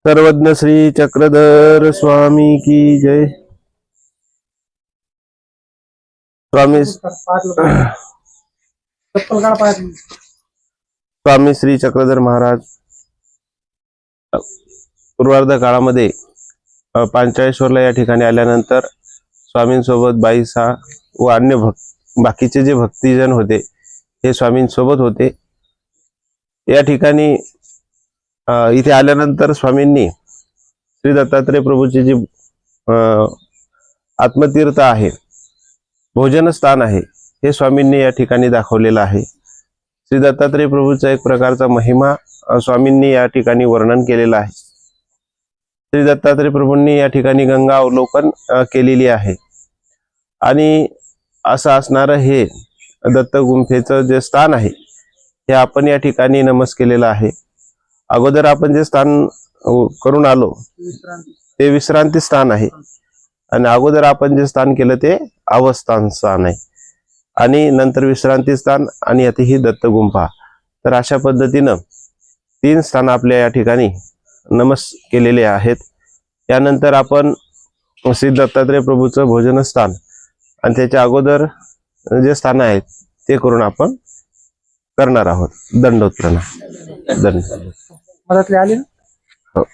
सर्वज्ञ श्री चक्रधर स्वामी की जय। स्वामी स्वामी श्री चक्रधर महाराज पूर्वार्ध काळामध्ये पांचाळेश्वरला या ठिकाणी आल्यानंतर स्वामींसोबत बाईसा व अन्य बाकीचे जे भक्तिजन होते हे स्वामींसोबत होते। या ठिकाणी इथे आल्यानंतर स्वामींनी श्री दत्तात्रय प्रभूचे जे आत्मतीर्थ आहे, भोजन स्थान आहे, हे स्वामींनी या ठिकाणी दाखवलेलं आहे। श्री दत्तात्रय प्रभूचा एक प्रकारचा महिमा स्वामींनी या ठिकाणी वर्णन केलेला आहे। श्री दत्तात्रय प्रभूंनी या ठिकाणी गंगा अवलोकन केलेली आहे आणि असं असणारं हे दत्त गुंफेचं जे स्थान आहे हे आपण या ठिकाणी नमस केलेलं आहे। अगोदर आपण जे स्थान करून आलो ते विश्रांती स्थान आहे आणि अगोदर आपण जे स्थान केलं ते अवस्थान स्थान आहे आणि नंतर विश्रांती स्थान आणि आता ही दत्त गुंफा। तर अशा पद्धतीनं 3 स्थान आपल्या या ठिकाणी नमस केलेले आहेत। त्यानंतर आपण श्री दत्तात्रय प्रभूचं भोजन स्थान आणि त्याच्या अगोदर जे स्थान आहेत ते करून आपण करणार आहोत। दंडोत प्रणाम। धन्यवाद। मदतले आली ना? हो।